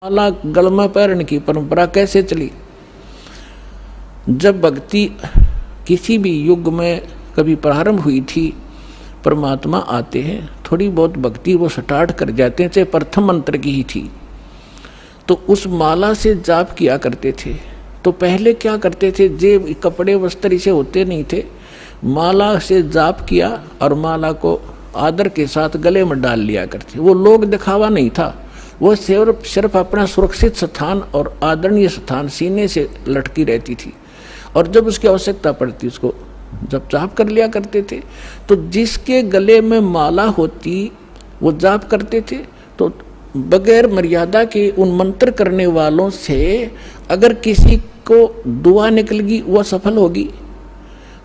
माला गल में पहनने की परंपरा कैसे चली? जब भक्ति किसी भी युग में कभी प्रारंभ हुई थी, परमात्मा आते हैं, थोड़ी बहुत भक्ति वो स्टार्ट कर जाते हैं, चाहे प्रथम मंत्र की ही थी, तो उस माला से जाप किया करते थे। तो पहले क्या करते थे, जे कपड़े वस्त्र इसे होते नहीं थे, माला से जाप किया और माला को आदर के साथ गले में डाल लिया करते। वो लोग दिखावा नहीं था, वो सिर्फ अपना सुरक्षित स्थान और आदरणीय स्थान सीने से लटकी रहती थी, और जब उसकी आवश्यकता पड़ती उसको जब जाप कर लिया करते थे। तो जिसके गले में माला होती वो जाप करते थे। तो बगैर मर्यादा के उन मंत्र करने वालों से अगर किसी को दुआ निकल गई वो सफल होगी।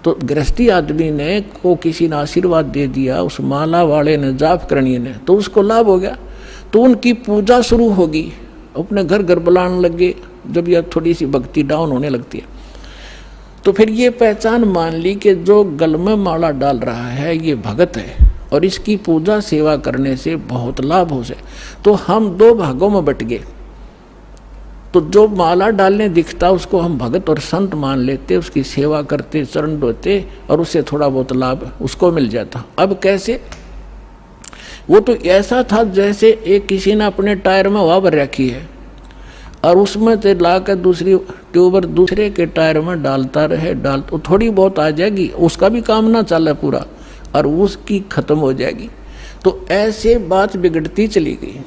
तो गृहस्थी आदमी ने को किसी ने आशीर्वाद दे दिया, उस माला वाले ने, जाप करनी ने, तो उसको लाभ हो गया। तो उनकी पूजा शुरू होगी, अपने घर घर बुलाने लगे। जब यह थोड़ी सी भक्ति डाउन होने लगती है तो फिर ये पहचान मान ली कि जो गल में माला डाल रहा है ये भगत है और इसकी पूजा सेवा करने से बहुत लाभ हो जाए। तो हम दो भागों में बट गए। तो जो माला डालने दिखता उसको हम भगत और संत मान लेते, उसकी सेवा करते, चरण धोते और उससे थोड़ा बहुत लाभ उसको मिल जाता। अब कैसे? वो तो ऐसा था जैसे एक किसी ने अपने टायर में हवा भर रखी है और उसमें से ला कर दूसरी ट्यूबर दूसरे के टायर में डालता रहे, तो थोड़ी बहुत आ जाएगी, उसका भी काम ना चले पूरा और उसकी खत्म हो जाएगी। तो ऐसे बात बिगड़ती चली गई।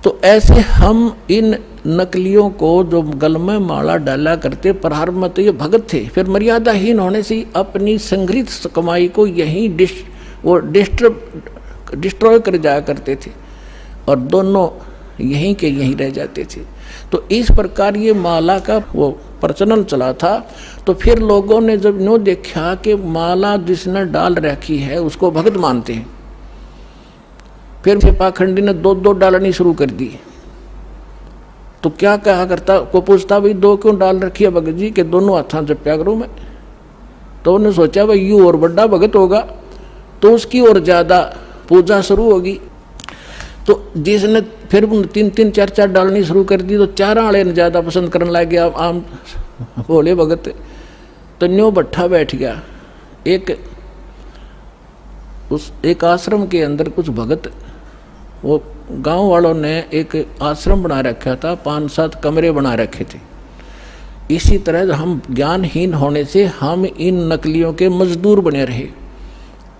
तो ऐसे हम इन नकलियों को जो गल में माला डाला करते, प्रारंभ में तो ये भगत थे, फिर मर्यादाहीन होने से अपनी संग्रहित कमाई को यहीं डिस्ट्रॉय कर जाया करते थे और दोनों यहीं के यहीं रह जाते थे। तो इस प्रकार ये माला का वो प्रचलन चला था। तो फिर लोगों ने जब नो देखा कि माला जिसने डाल रखी है उसको भगत मानते हैं, फिर पाखंडी ने दो डालनी शुरू कर दी। तो क्या कहा करता, को पूछता भाई दो क्यों डाल रखी है भगत जी के? दोनों हाथों जप्या करूँ मैं। तो उन्होंने सोचा भाई यू और बड़ा भगत होगा तो उसकी और ज्यादा पूजा शुरू होगी। तो जिसने फिर 3-3 4-4 डालनी शुरू कर दी तो चार आले ने ज्यादा पसंद करने लग गया आम भोले भगत। तो न्यो भट्ठा बैठ गया। एक आश्रम के अंदर कुछ भगत, वो गांव वालों ने एक आश्रम बना रखा था, 5-7 कमरे बना रखे थे। इसी तरह हम ज्ञानहीन होने से हम इन नकलियों के मजदूर बने रहे।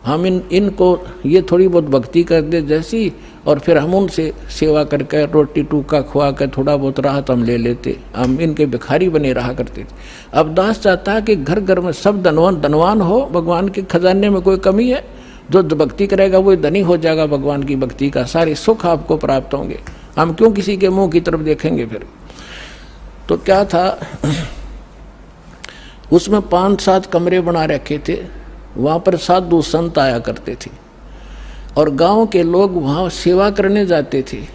हम इनको ये थोड़ी बहुत भक्ति कर दे जैसी, और फिर हम उनसे सेवा करके रोटी टूका खुआ कर थोड़ा बहुत राहत हम ले लेते, हम इनके भिखारी बने रहा करते थे। अब दास चाहता है कि घर घर में सब धनवान हो, भगवान के खजाने में कोई कमी है? जो भक्ति करेगा वो धनी हो जाएगा, भगवान की भक्ति का सारे सुख आपको प्राप्त होंगे। हम क्यों किसी के मुंह की तरफ देखेंगे फिर? तो क्या था, उसमें 5-7 कमरे बना रखे थे। वहाँ पर साधु संत आया करते थे और गांव के लोग वहाँ सेवा करने जाते थे।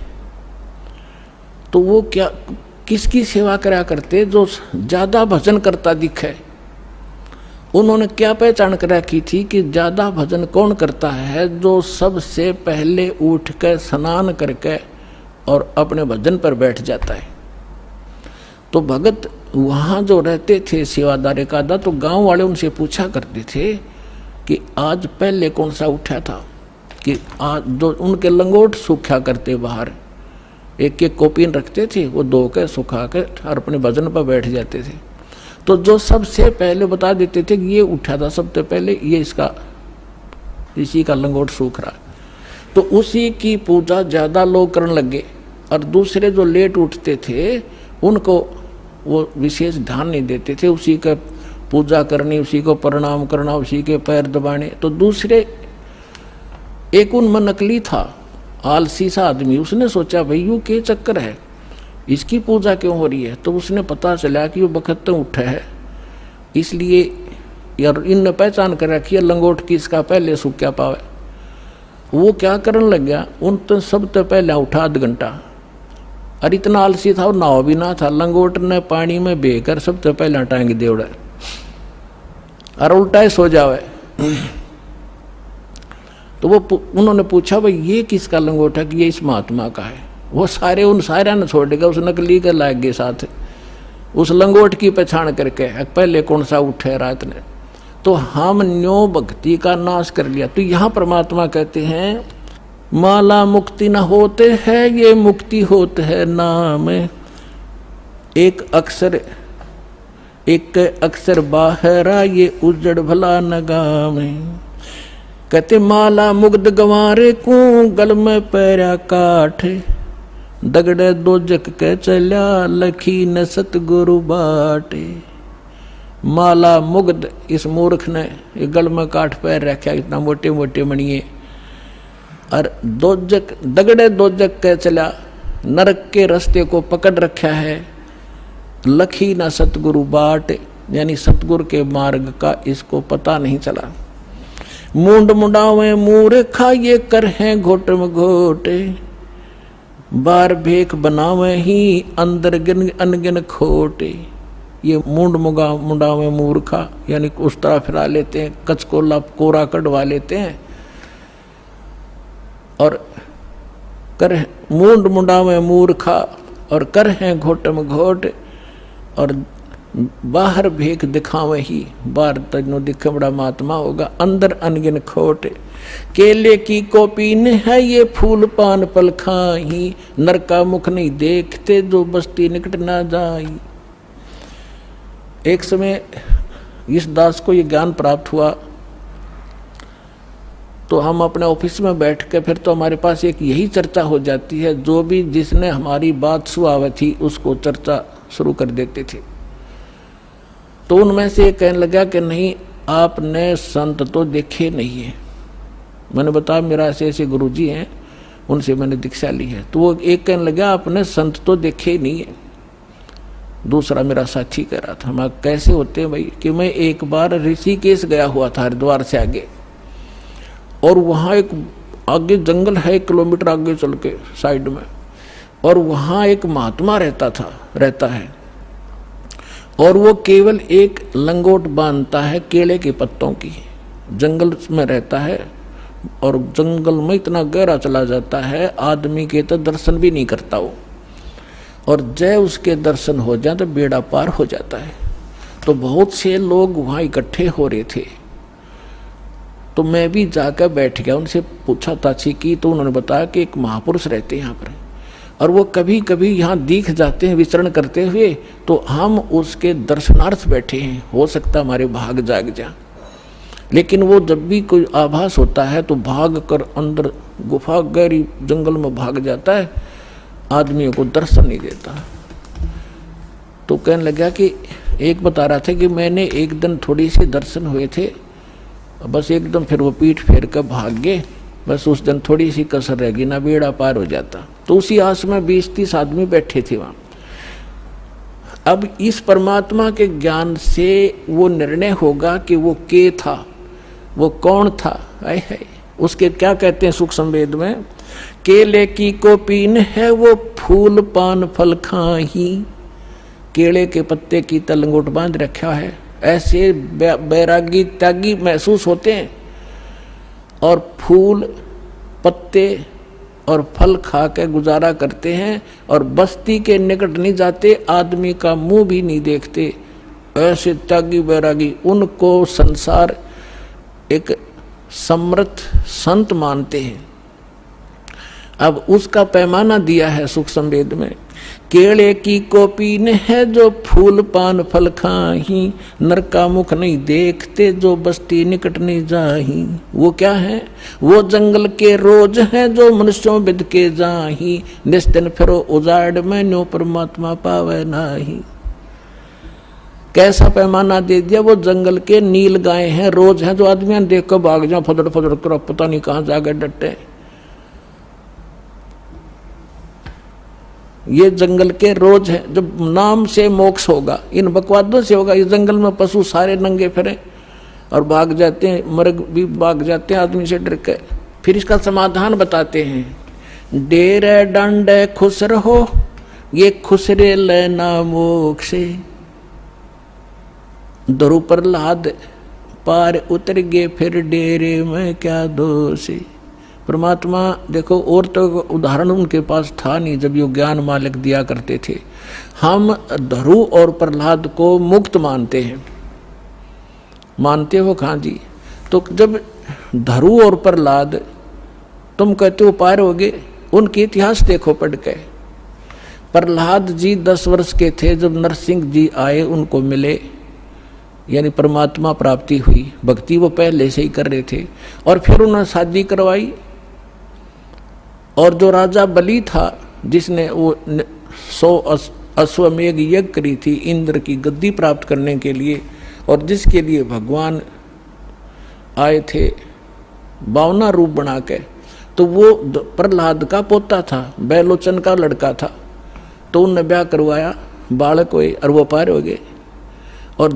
तो वो क्या किसकी सेवा करा करते? जो ज़्यादा भजन करता दिखे। उन्होंने क्या पहचान कर रखी थी कि ज़्यादा भजन कौन करता है? जो सबसे पहले उठ कर स्नान करके और अपने भजन पर बैठ जाता है। तो भगत वहाँ जो रहते थे सेवादार का, तो गांव वाले उनसे पूछा करते थे कि आज पहले कौन सा उठा था, कि आज जो उनके लंगोट सूखा करते बाहर, एक कोपीन रखते थे, वो धो के सुखा के और अपने भजन पर बैठ जाते थे। तो जो सबसे पहले बता देते थे कि ये उठा था सबसे पहले, ये इसी का लंगोट सूख रहा, तो उसी की पूजा ज़्यादा लोग करने लगे। और दूसरे जो लेट उठते थे उनको वो विशेष ध्यान नहीं देते थे, उसी का पूजा करनी, उसी को प्रणाम करना, उसी के पैर दबाने। तो दूसरे एक उनमें नकली था, आलसी सा आदमी, उसने सोचा भाई यू के चक्कर है, इसकी पूजा क्यों हो रही है? तो उसने पता चला कि वो बखत उठा है, इसलिए यार इनने पहचान कर रखी है लंगोट की, इसका पहले सूख क्या पावे। वो क्या करने लग गया, उन तो सबसे पहले उठा 1 घंटा, और इतना आलसी था और नाव भी ना था, लंगोट ने पानी में बेकर सबसे पहले टांग देवड़ा और उल्टा ही सो जावे। तो वो उन्होंने पूछा भाई ये किसका लंगोट है? कि ये इस महात्मा का है। वो सारे उन सारा न छोड़ देगा, उस नकली के लाग गए साथ, उस लंगोट की पहचान करके पहले कौन सा उठे रात ने। तो हम न्यो भक्ति का नाश कर लिया। तो यहाँ परमात्मा कहते हैं माला मुक्ति न होते है, ये मुक्ति होते है नाम। एक अक्षर बाहरा, ये उजड़ भला नगाम। कहते माला मुग्ध गंवारे को, गल में पैरा काठ। दगड़े दोजक के चल्या, लखी न सतगुरु बाटे। माला मुग्ध, इस मूर्ख ने ये गल में काठ पैर रखा, इतना मोटे मोटे मणिये। और दोजक, दगड़े दोजक के चला, नरक के रास्ते को पकड़ रखा है। लखी ना सतगुरु बाट, यानी सतगुरु के मार्ग का इसको पता नहीं चला। मूंड मुंडावे मूर्खा, ये कर हैं घोट में घोटे। बार भेख बनावे ही, अंदर गिन अनगिन खोटे। ये मूंड मुंडावे मूर्खा, यानी उस तरह फिरा लेते हैं, कच कोला कोरा कटवा लेते हैं। और कर मूंड मुंडावे मूर्खा, और कर हैं घोट में घोट। और बाहर भेख दिखावे ही, बाहर तजनो दिखे बड़ा महात्मा होगा, अंदर अनगिन खोट। केले की कोपीन है, ये फूल पान पल खाही। नर का मुख नहीं देखते, जो बस्ती निकट ना जाई। एक समय इस दास को ये ज्ञान प्राप्त हुआ, तो हम अपने ऑफिस में बैठ के फिर तो हमारे पास एक यही चर्चा हो जाती है, जो भी जिसने हमारी बात सुनाई थी उसको चर्चा शुरू कर देते थे। तो उनमें से एक कहने लगा कि नहीं, आपने संत तो देखे नहीं है। मैंने बताया मेरा ऐसे ऐसे गुरुजी हैं, उनसे मैंने दीक्षा ली है। तो वो एक कहने लगा आपने संत तो देखे नहीं है। दूसरा मेरा साथी कह रहा था, मैं कैसे होते हैं भाई, कि मैं एक बार ऋषिकेश गया हुआ था, हरिद्वार से आगे, और वहाँ एक आगे जंगल है, 1 किलोमीटर आगे चल के साइड में, और वहाँ एक महात्मा रहता है, और वो केवल एक लंगोट बांधता है केले के पत्तों की। जंगल में रहता है, और जंगल में इतना गहरा चला जाता है, आदमी के तो दर्शन भी नहीं करता वो, और जय उसके दर्शन हो जाए तो बेड़ा पार हो जाता है। तो बहुत से लोग वहाँ इकट्ठे हो रहे थे, तो मैं भी जाकर बैठ गया, उनसे पूछा ताछी की, तो उन्होंने बताया कि एक महापुरुष रहते हैं यहाँ पर, और वो कभी कभी यहाँ दिख जाते हैं विचरण करते हुए, तो हम उसके दर्शनार्थ बैठे हैं, हो सकता हमारे भाग जाग जा। लेकिन वो जब भी कोई आभास होता है तो भाग कर अंदर गुफा गहरी जंगल में भाग जाता है, आदमियों को दर्शन नहीं देता। तो कहने लगा कि एक बता रहा था कि मैंने एक दिन थोड़ी सी दर्शन हुए थे, बस एकदम फिर वो पीठ फेर कर भाग गए, बस उस दिन थोड़ी सी कसर रह गई, ना बेड़ा पार हो जाता। तो उसी आस में 20-30 आदमी बैठे थे वहाँ। अब इस परमात्मा के ज्ञान से वो निर्णय होगा कि वो के था, वो कौन था। आए है उसके क्या कहते हैं सूक्ष्म वेद में, केले की कोपीन है, वो फूल पान फल खाही। केले के पत्ते की तलंगोट बांध रखा है, ऐसे बैरागी त्यागी महसूस होते हैं, और फूल पत्ते और फल खा के गुजारा करते हैं, और बस्ती के निकट नहीं जाते, आदमी का मुंह भी नहीं देखते। ऐसे त्यागी बैरागी, उनको संसार एक समर्थ संत मानते हैं। अब उसका पैमाना दिया है सूक्ष्म वेद में, केले की कोपीन है, जो फूल पान फल खाही। नर का मुख नहीं देखते, जो बस्ती निकट नहीं जाही। वो क्या है, वो जंगल के रोज हैं, जो मनुष्यों बिद के जाही। निस्दिन फिरो उजाड़ में, न्यो परमात्मा पावे नाही। कैसा पैमाना दे दिया, वो जंगल के नील गाय हैं, रोज हैं, जो आदमी देख कर भाग जाओ, फदड़ फदड़ कर पता नहीं कहाँ जाकर डटे। ये जंगल के रोज है, जब नाम से मोक्ष होगा, इन बकवादों से होगा। इस जंगल में पशु सारे नंगे फिरे और भाग जाते हैं, मर्ग भी भाग जाते हैं आदमी से डर के। फिर इसका समाधान बताते हैं, डेरे डंडे खुश रहो, ये खुसरे लेना मोक्ष। दरु प्रहलाद पार उतर गए, फिर डेरे में क्या दोष। परमात्मा देखो, और तो उदाहरण उनके पास था नहीं जब ये ज्ञान मालिक दिया करते थे। हम ध्रुव और प्रहलाद को मुक्त मानते हैं, मानते हो खां जी? तो जब ध्रुव और प्रहलाद तुम कहते हो पार हो गए, उनके इतिहास देखो पढ़ के। प्रहलाद जी 10 वर्ष के थे जब नरसिंह जी आए, उनको मिले, यानी परमात्मा प्राप्ति हुई। भक्ति वो पहले से ही कर रहे थे, और फिर उन्होंने शादी करवाई। और जो राजा बलि था, जिसने वो 100 अश्वमेघ यज्ञ करी थी इंद्र की गद्दी प्राप्त करने के लिए, और जिसके लिए भगवान आए थे 52 रूप बना के, तो वो प्रहलाद का पोता था, बैलोचन का लड़का था। तो उनने ब्याह करवाया, बालक हुए और वो पार हो गए। और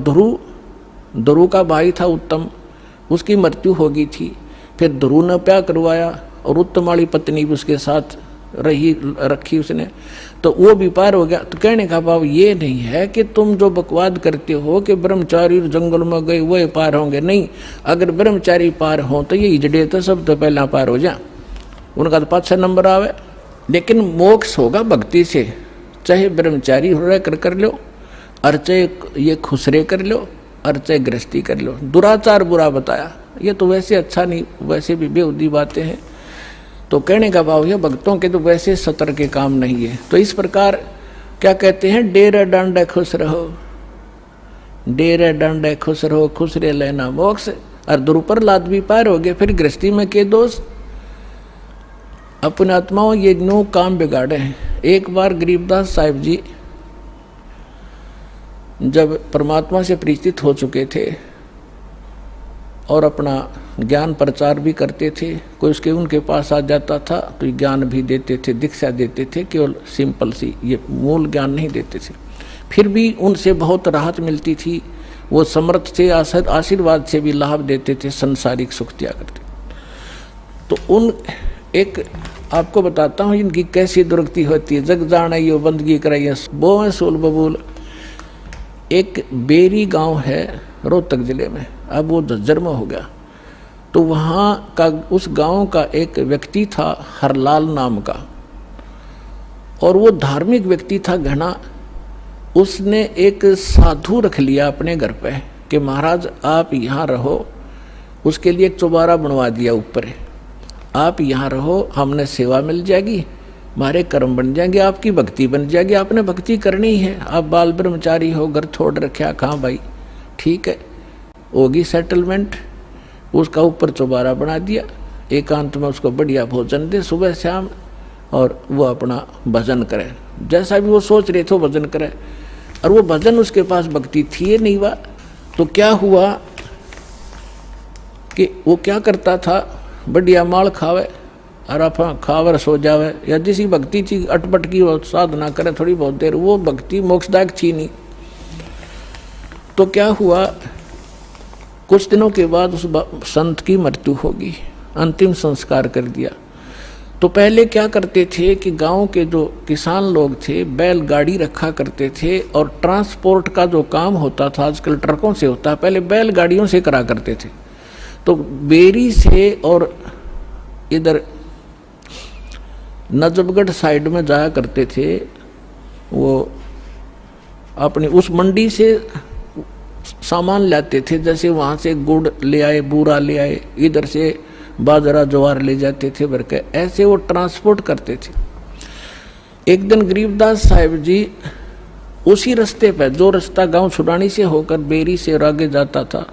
ध्रुव का भाई था उत्तम, उसकी मृत्यु हो गई थी। फिर ध्रुव ने ब्याह करवाया और उत्तम वाली पत्नी भी उसके साथ रखी उसने, तो वो भी पार हो गया। तो कहने का भाव ये नहीं है कि तुम जो बकवाद करते हो कि ब्रह्मचारी जंगल में गए वही पार होंगे, नहीं। अगर ब्रह्मचारी पार हो तो ये इजड़े तो सब तो पहला पार हो जा, उनका तो 5-6 नंबर आवे। लेकिन मोक्ष होगा भक्ति से, चाहे ब्रह्मचारी हो कर लो, और चाहे ये खुसरे कर लो, और चाहे गृहस्थी कर लो। दुराचार बुरा बताया, ये तो वैसे अच्छा नहीं, वैसे भी बेहुदी बातें हैं। तो कहने का भाव है भक्तों के तो वैसे सतर के काम नहीं है। तो इस प्रकार क्या कहते हैं, डेरा डांडा खुश रहो, डेरा डांडा खुश रहो, खुसरे लेना मोक्ष। और ध्रुव भी पार हो गए। फिर गृहस्थी में के दोष, अपने आत्माओं ये नो काम बिगाड़े हैं। एक बार गरीबदास साहिब जी जब परमात्मा से परिचित हो चुके थे और अपना ज्ञान प्रचार भी करते थे, कोई उसके उनके पास आ जाता था तो ज्ञान भी देते थे, दीक्षा देते थे, केवल सिंपल सी, ये मूल ज्ञान नहीं देते थे। फिर भी उनसे बहुत राहत मिलती थी, वो समर्थ थे, आशीर्वाद से भी लाभ देते थे, संसारिक सुख दिया करते। तो उन एक आपको बताता हूँ इनकी कैसी दुर्गति होती है। जग जाना यो बंदगी कराइए बोए सोल बबूल। एक बेरी गांव है रोहतक जिले में, अब वो झज्जर में हो गया। तो वहाँ का उस गांव का एक व्यक्ति था हरलाल नाम का, और वो धार्मिक व्यक्ति था घना। उसने एक साधु रख लिया अपने घर पे कि महाराज आप यहाँ रहो, उसके लिए एक चौबारा बनवा दिया ऊपर, आप यहाँ रहो, हमने सेवा मिल जाएगी, हमारे कर्म बन जाएंगे, आपकी भक्ति बन जाएगी, आपने भक्ति करनी है। आप बाल ब्रह्मचारी हो, घर छोड़ रखा, कहाँ भाई, ठीक है, होगी सेटलमेंट। उसका ऊपर चौबारा बना दिया, एकांत में उसको बढ़िया भोजन दे सुबह शाम, और वो अपना भजन करे, जैसा भी वो सोच रहे थे भजन करे। और वो भजन उसके पास भक्ति थी ये नहीं हुआ। तो क्या हुआ कि वो क्या करता था, बढ़िया माल खावे और आप खावर सो जावे, या जिसी भक्ति थी अटपट की वो साधना करे थोड़ी बहुत देर, वो भक्ति मोक्षदायक थी नहीं। तो क्या हुआ, कुछ दिनों के बाद उस संत की मृत्यु होगी, अंतिम संस्कार कर दिया। तो पहले क्या करते थे कि गांव के जो किसान लोग थे बैलगाड़ी रखा करते थे, और ट्रांसपोर्ट का जो काम होता था आजकल ट्रकों से होता है, पहले बैलगाड़ियों से करा करते थे। तो बेरी से और इधर नजफगढ़ साइड में जाया करते थे, वो अपनी उस मंडी से सामान लाते थे, जैसे वहाँ से गुड़ ले आए, बूरा ले आए, इधर से बाजरा ज्वार ले जाते थे भर के, ऐसे वो ट्रांसपोर्ट करते थे। एक दिन गरीबदास साहिब जी उसी रास्ते पर, जो रास्ता गांव छुड़ानी से होकर बेरी से और आगे जाता था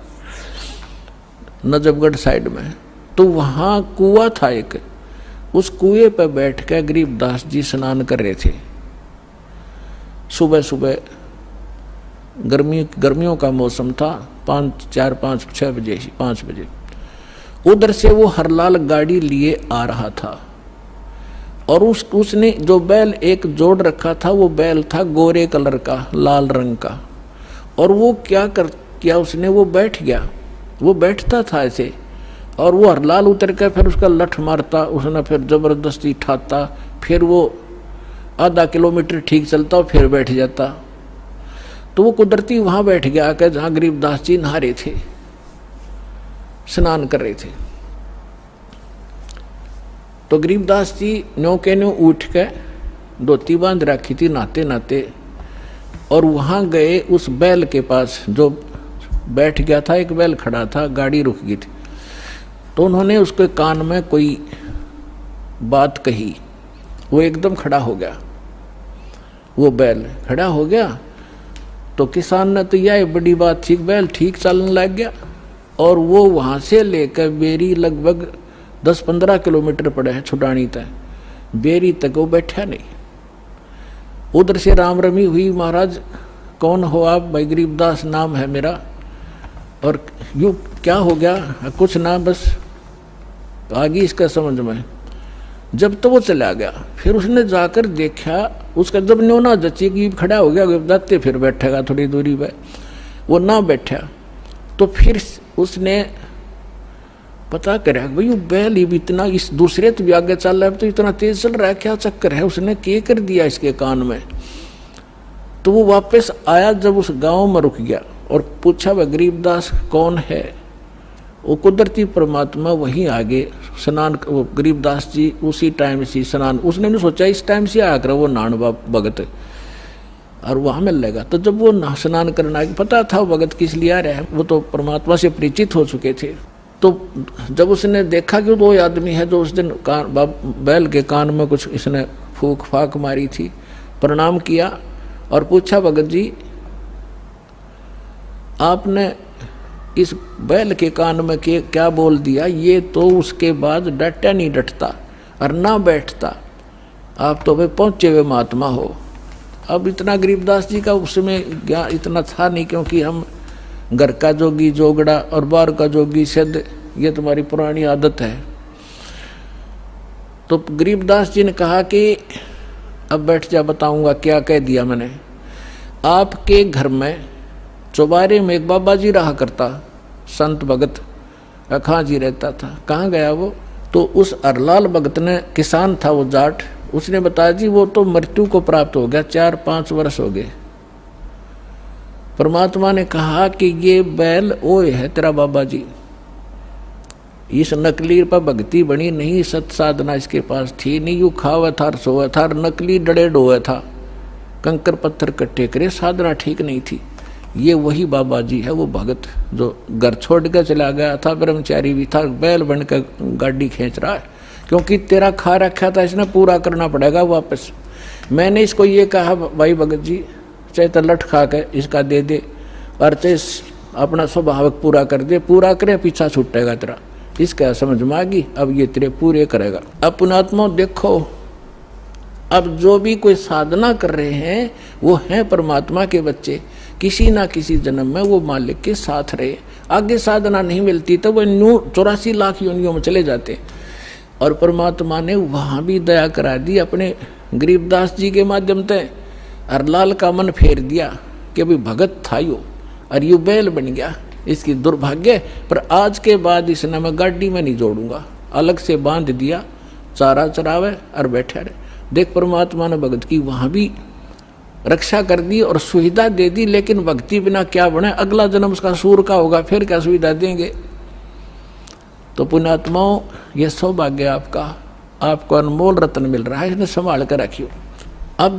नजफगढ़ साइड में, तो वहाँ कुआं था एक, उस कुएं पर बैठ कर गरीबदास जी स्नान कर रहे थे। सुबह सुबह गर्मियों का मौसम था, 5-6 बजे उधर से वो हरलाल गाड़ी लिए आ रहा था, और उसने जो बैल एक जोड़ रखा था, वो बैल था गोरे कलर का, लाल रंग का। और वो क्या उसने, वो बैठ गया, वो बैठता था ऐसे, और वो हरलाल उतर कर फिर उसका लठ मारता, उसने फिर जबरदस्ती ठाता, फिर वो आधा किलोमीटर ठीक चलता और फिर बैठ जाता। तो वो कुदरती वहां बैठ गया आकर जहां गरीबदास जी नहा रहे थे, स्नान कर रहे थे। तो गरीबदास जी न्यों के न्यों उठ के धोती बांध रखी थी नहाते नहाते, और वहाँ गए उस बैल के पास जो बैठ गया था। एक बैल खड़ा था, गाड़ी रुक गई थी, तो उन्होंने उसके कान में कोई बात कही। वो एकदम खड़ा हो गया, वो बैल खड़ा हो गया। तो किसान ने तो यह बड़ी बात थी, बैल ठीक चलने लग गया। और वो वहाँ से लेकर बेरी लगभग 10-15 किलोमीटर पड़े है छुटानी तक, बेरी तक वो बैठा नहीं। उधर से राम रमी हुई, महाराज कौन हो आप? भाई गरीबदास नाम है मेरा। और यूँ क्या हो गया? कुछ ना, बस आगे इसका समझ में। जब तो वो चला गया, फिर उसने जाकर देखा, उसका जब न्यों ना जची कि खड़ा हो गया जाते फिर बैठेगा थोड़ी दूरी पे, वो ना बैठा। तो फिर उसने पता करा भाई वो बैल ही भी इतना इस दूसरे तो भी आगे चल रहा है, तो इतना तेज चल रहा है, क्या चक्कर है? उसने क्या कर दिया इसके कान में। तो वो वापस आया, जब उस गांव में रुक गया और पूछा वह गरीबदास कौन है? वो कुदरती परमात्मा वहीं आगे स्नान, वो गरीबदास जी उसी टाइम से स्नान, उसने नहीं सोचा इस टाइम से आया कर वो नान भगत और वहाँ मिल लेगा। तो जब वो स्नान करना पता था भगत किस लिए आ रहा है, वो तो परमात्मा से परिचित हो चुके थे। तो जब उसने देखा कि वो आदमी है जो उस दिन बैल के कान में कुछ इसने फूक फाक मारी थी, प्रणाम किया और पूछा भगत जी आपने इस बैल के कान में क्या बोल दिया? ये तो उसके बाद डटा नहीं डटता और ना बैठता, आप तो वे पहुँचे हुए महात्मा हो। अब इतना गरीबदास जी का उसमें ज्ञान इतना था नहीं, क्योंकि हम घर का जोगी जोगड़ा और बाहर का जोगी सिद्ध, ये तुम्हारी पुरानी आदत है। तो गरीबदास जी ने कहा कि अब बैठ जा, बताऊंगा क्या कह दिया मैंने। आपके घर में चौबारे में एक बाबा जी रहा करता, संत भगत अखा जी रहता था। कहाँ गया वो? तो उस अरलाल भगत ने, किसान था वो जाट, उसने बताया जी वो तो मृत्यु को प्राप्त हो गया, 4-5 वर्ष हो गए। परमात्मा ने कहा कि ये बैल ओए है तेरा बाबा जी, इस नकली पर भक्ति बनी नहीं, सत साधना इसके पास थी नहीं, यू खावा था सोया था, नकली डड़े डोया था, कंकर पत्थर कट्टे करे, साधना ठीक नहीं थी। ये वही बाबा जी है, वो भगत जो घर छोड़ कर चला गया था, ब्रह्मचारी भी था, बैल बनकर गाड़ी खींच रहा है, क्योंकि तेरा खा रखा था इसने, पूरा करना पड़ेगा वापस। मैंने इसको ये कहा भाई भगत जी चाहे तो लठ खा के इसका दे दे और चाहे अपना स्वभाव पूरा कर दे, पूरा करे पीछा छूटेगा तेरा। इसका समझ में आ गई, अब ये तेरे पूरे करेगा। अब पुणात्मा देखो, अब जो भी कोई साधना कर रहे हैं वो हैं परमात्मा के बच्चे, किसी ना किसी जन्म में वो मालिक के साथ रहे। आगे साधना नहीं मिलती तो वो 84 लाख योनियों में चले जाते। और परमात्मा ने वहाँ भी दया करा दी अपने गरीबदास जी के माध्यम से, अरलाल का मन फेर दिया कि भाई भगत था यो और यू बैल बन गया, इसकी दुर्भाग्य। पर आज के बाद इसने मैं गाड़ी में नहीं जोड़ूंगा, अलग से बांध दिया, चारा चरावे और बैठे रहे। देख परमात्मा ने भगत की वहाँ भी रक्षा कर दी और सुविधा दे दी, लेकिन भक्ति बिना क्या बने? अगला जन्म उसका सूर का होगा, फिर क्या सुविधा देंगे? तो पुण्यात्माओं ये सौभाग्य आपका, आपको अनमोल रत्न मिल रहा है, इसने संभाल कर रखियो। अब जो